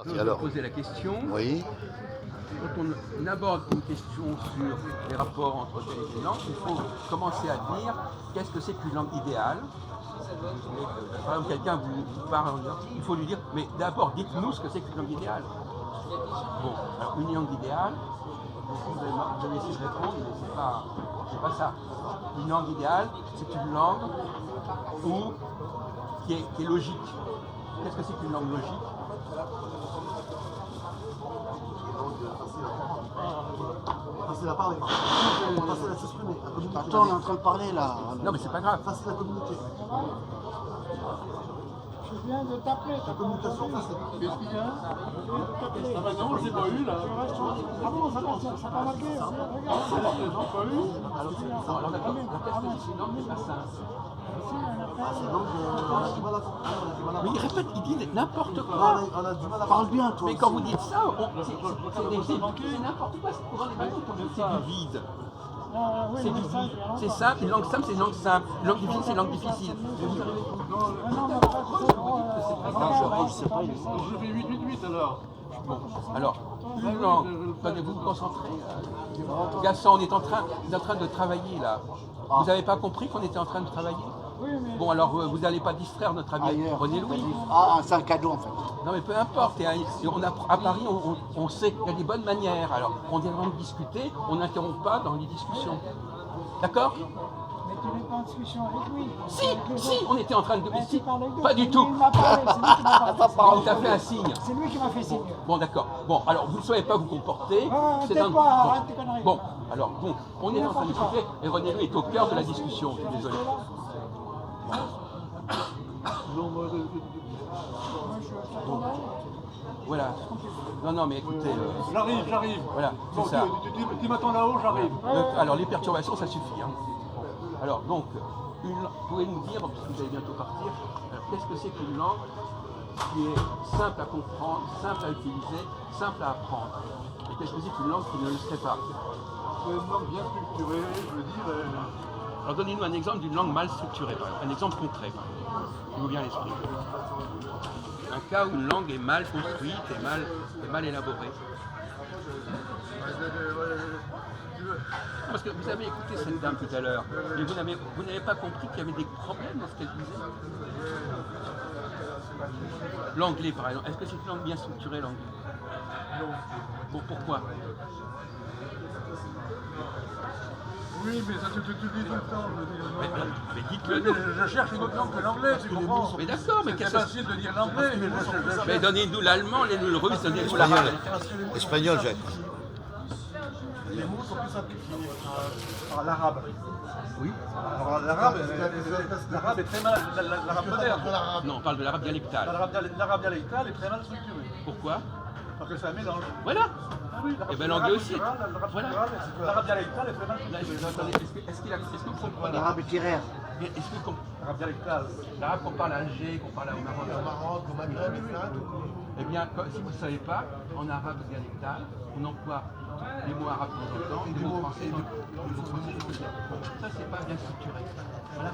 Je vais poser la question. Oui. Quand on aborde une question sur les rapports entre telle et telle langue, il faut commencer à dire qu'est-ce que c'est qu'une langue idéale. Par exemple, quelqu'un vous parle, il faut lui dire, mais d'abord dites-nous ce que c'est qu'une langue idéale. Bon, alors une langue idéale, vous allez essayer de répondre, mais c'est pas ça. Une langue idéale, c'est une langue qui est logique. Qu'est-ce que c'est qu'une langue logique? Facile à parler. Facile à s'exprimer, à communiquer. Attends, on est en train de parler là. Non mais c'est pas grave. Facile à communiquer. Je viens de t'appeler. La communication facile. Qu'est-ce qu'il y a? Ah bah non, je l'ai pas eu là. Ah bon, ça va marqué. Regarde, je l'ai pas eu. Alors d'accord, qu'est-ce que c'est qu'une langue qui n'est pas simple? Mais il répète, il dit n'importe quoi. On a du mal à Parle bien, toi. Mais quand vous dites ça, c'est n'importe quoi, c'est pour les bateaux, c'est du vide. C'est du vide. C'est simple, une langue simple, c'est une langue simple. Une langue difficile, c'est une langue difficile. Je fais 8-8-8 alors. Bon, alors, une langue, attendez, vous vous concentrez. Gaston, on est en train de travailler là. Vous n'avez pas compris qu'on était en train de travailler? Bon, alors vous n'allez pas distraire notre ami Ailleurs. René Louis. Ah, c'est un cadeau en fait. Non mais peu importe, à Paris on sait qu'il y a des bonnes manières, alors on est en train de discuter, on n'interrompt pas dans les discussions. D'accord? Mais tu n'es pas en discussion avec lui. Si, on était en train de... Si, pas C'est du lui tout. qui m'a parlé, c'est lui qui m'a parlé. Il t'a fait un signe. C'est lui qui m'a fait signe. Bon d'accord, bon alors vous ne savez pas vous comporter. Tais-toi, arrête tes conneries. Bon, alors bon, on est en train de discuter et René Louis est au cœur de la discussion, je suis désolé. Voilà. Non mais écoutez, J'arrive. voilà, Bon, c'est ça. tu m'attends là-haut, j'arrive. Alors les perturbations, ça suffit. Hein. Alors donc, vous pouvez nous dire, parce que vous allez bientôt partir, qu'est-ce que c'est qu'une langue qui est simple à comprendre, simple à utiliser, simple à apprendre? Et qu'est-ce que c'est qu'une langue qui ne le serait pas? C'est une langue bien structurée, je veux dire. Alors donnez-nous un exemple d'une langue mal structurée, par exemple. Un exemple concret, par exemple, qui vous vient à l'esprit. Un cas où une langue est mal construite et mal élaborée. Parce que vous avez écouté cette dame tout à l'heure, mais vous n'avez pas compris qu'il y avait des problèmes dans ce qu'elle disait. L'anglais, par exemple, est-ce que c'est une langue bien structurée, l'anglais? Non. Bon, pourquoi? Oui, mais ça tu dis tout le temps. Mais dites-le nous. Je cherche une autre langue que l'anglais, tu comprends? Mais d'accord, mais c'est qu'est-ce que... facile de dire l'anglais. Mais donnez-nous l'allemand, le russe, donnez-nous l'arabe. Espagnol, Jacques. Les mots sont plus simplifiés par l'arabe. Oui. Alors l'arabe est très mal, l'arabe moderne. Non, on parle de l'arabe dialectal. L'arabe dialectal est très mal structuré. Pourquoi? Parce que c'est un mélange. Voilà. Oui, Et bien l'anglais aussi. Voilà. L'arabe dialectal est très mal structuré. Est-ce que vous comprenez? L'arabe littéraire. Est-ce que vous comprenez? L'arabe dialectal. L'arabe qu'on parle à Alger, qu'on parle au Maroc. Au Maroc, au Maghreb, Eh bien, si vous ne savez pas, en arabe dialectal, on emploie les mots arabes de temps en temps, et des mots français, ça, c'est pas bien structuré. Voilà.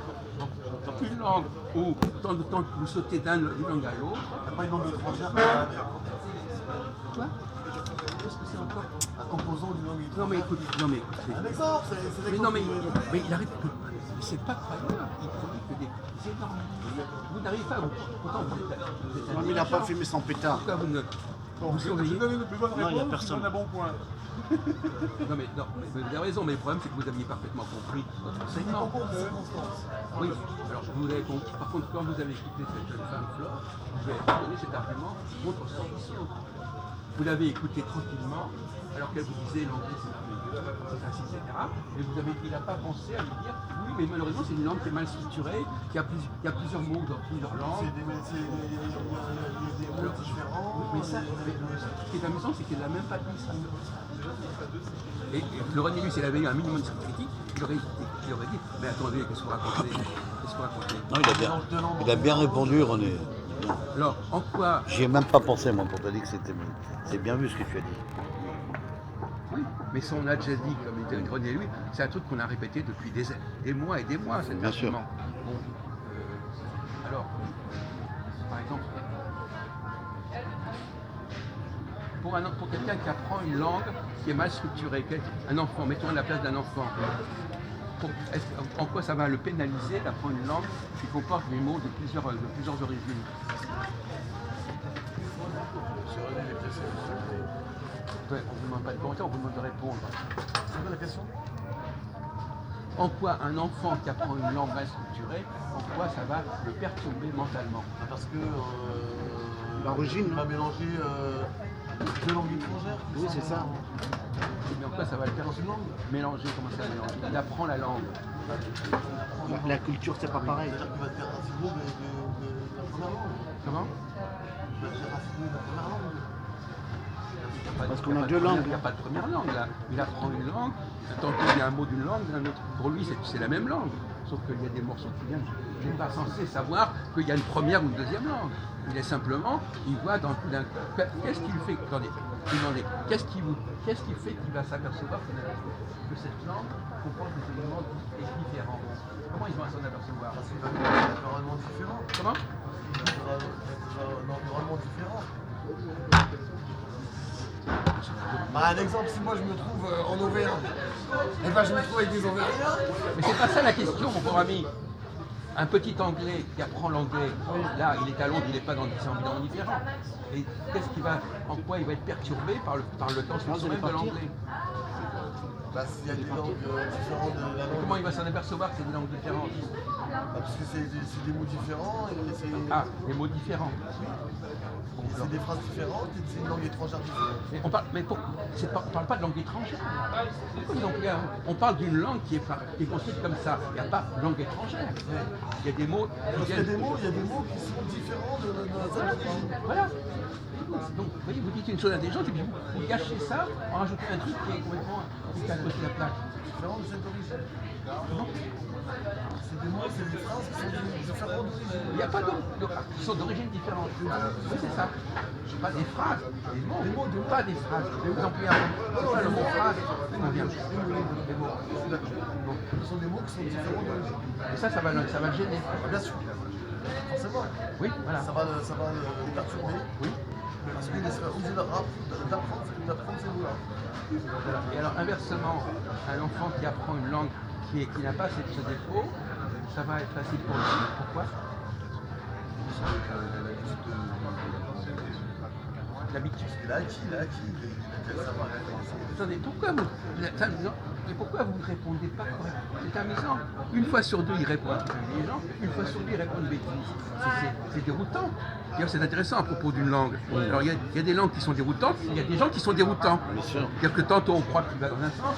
Donc une langue où, tant de temps que vous sautez d'une langue à l'autre, il n'y a pas une langue étrangère. quoi? Qu'est-ce que c'est encore? Un composant d'une langue étrangère. Non mais écoute, Un exemple, c'est mais non mais il arrête que... C'est pas croyable, il produit que des énormes... Vous n'arrivez pas à vous... Pourtant vous êtes Il n'a pas fumé son pétard. Pourquoi vous ne... Bon, vous surveillez? vous donnez une plus bonne Non, il y a réponse, personne. vous donnez un bon point. Non mais vous avez raison, mais le problème c'est que vous aviez parfaitement compris votre enseignement. Oui, alors vous avez compris. Par contre, quand vous avez écouté cette jeune femme Flore, vous avez donné cet argument contre son mission. Vous l'avez écouté tranquillement, alors qu'elle vous disait l'anglais c'est merveilleux, etc. Et il n'a pas pensé à lui dire oui, mais malheureusement c'est une langue qui est mal structurée, qui a plusieurs mots dans plusieurs langues. Il y a des mots différents. Mais ça, ce qui est amusant, c'est qu'il n'a même pas dit ça. Et le René Louis, s'il avait eu un minimum de critique, il aurait dit mais attendez, qu'est-ce que vous racontez? Non, il a bien répondu, René. Alors, en quoi? J'y ai même pas pensé, moi, pour te dire que c'est bien vu ce que tu as dit. Oui, mais ça on l'a déjà dit, comme il dit René Louis, c'est un truc qu'on a répété depuis des mois et des mois, cet Bien sûr. argument. Bon, alors, par exemple, pour quelqu'un qui apprend une langue qui est mal structurée, un enfant, mettons à la place d'un enfant, en quoi ça va le pénaliser d'apprendre une langue qui comporte des mots de plusieurs origines? Ouais, on ne vous demande pas de commentaire, on vous demande de répondre. C'est quoi la question? En quoi un enfant qui apprend une langue mal structurée, en quoi ça va le perturber mentalement? Parce que L'origine, il va non? mélanger deux langues étrangères. Oui, c'est ça. Mais en quoi ça va le faire Dans une langue. mélanger? Comment ça mélanger? Il apprend la langue. La culture, c'est pas pareil. C'est-à-dire qu'il va te faire raciner de la première langue. Comment? Il va te faire raciner de la première langue. Parce qu'on a deux langues. Il n'y a pas de première langue là. Il apprend une langue, tantôt il y a un mot d'une langue, d'un autre. Pour lui, c'est la même langue. Sauf qu'il y a des morceaux qui viennent. Il n'est pas censé savoir qu'il y a une première ou une deuxième langue. Il est simplement, il voit dans d'un. Qu'est-ce qu'il fait? Attendez, demandez, qu'est-ce qui fait qu'il va s'apercevoir que cette langue comporte des éléments différents? Comment il va s'en apercevoir? Parce qu'il va être un environnement différent. Comment? Il va être un environnement différent. Bah, un exemple, si moi je me trouve en Auvergne, et ben je me trouve avec des Auvergnats. Mais c'est pas ça la question, mon pauvre ami. Un petit Anglais qui apprend l'anglais, là, il est à Londres, il n'est pas dans des environnements différents. Et en quoi il va être perturbé par le temps structurel de l'anglais? Bah, s'il y a des langues différentes de la langue. Comment il va s'en apercevoir que c'est des langues différentes? Bah, parce que c'est des mots différents et c'est Des mots différents. Bon, alors, c'est des phrases différentes et c'est une langue étrangère différente. mais on parle pas de langue étrangère. On parle d'une langue qui est construite comme ça. Il n'y a pas de langue étrangère. Il y a des mots Parce qu'il y a des mots qui sont différents de sa origine. Voilà. Donc, vous voyez, vous dites une chose intelligente et puis vous gâchez ça en rajoutant un truc qui est complètement à côté de la plaque. Différents de cette origine. C'est des mots, c'est des phrases qui sont différentes d'origine. Il n'y a pas qui sont d'origine différente. Oui, c'est ça. Pas des phrases, des mots, pas des phrases. Je vais vous en prier un peu. C'est pas le mot phrase, on vient. Des mots. Bon. Ce sont des mots qui sont différents d'origine. Et ça va le gêner. Ah, bien sûr. Forcément. Oui, voilà. Ça va le perturber. Oui. Parce qu'il sera obligé d'apprendre ces mots-là. Voilà. Et alors inversement, un enfant qui apprend une langue qui n'a pas ce défaut, ça va être facile pour lui. Pourquoi? L'habitude. Il a acquis. Il a déjà le savoir. Attendez, pourquoi vous ne répondez pas correctement? C'est amusant. Une fois sur deux, il répond un truc intelligent, une fois sur deux, il répond une bêtise. C'est déroutant. D'ailleurs, c'est intéressant à propos d'une langue. Alors, il y a des langues qui sont déroutantes, il y a des gens qui sont déroutants. Bien sûr. C'est-à-dire que tantôt on croit qu'il va dans un sens,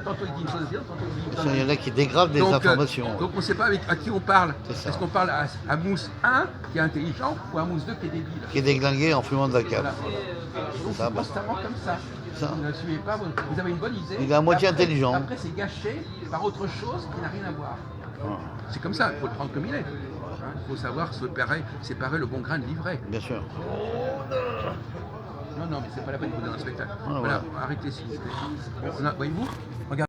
tantôt il dit une chose différente, tantôt il dit une chose Il y en a qui dégradent des informations. donc on ne sait pas à qui on parle. C'est ça. Est-ce qu'on parle à Mousse 1 qui est intelligent ou à Mousse 2 qui est débile? Qui est déglingué en fumant de la Voilà. cave. Donc Ça, c'est constamment comme ça. Ça. Vous ne suivez pas, vous avez une bonne idée. Il est à moitié Après- intelligent. Après c'est gâché par autre chose qui n'a rien à voir. C'est comme ça, il faut le prendre comme il est. Hein, il faut savoir séparer le bon grain de l'ivraie. Bien sûr. Non, mais c'est pas la peine de vous donner un spectacle. Ah, Voilà, arrêtez s'il vous plaît. Bon, voyez-vous, regardez.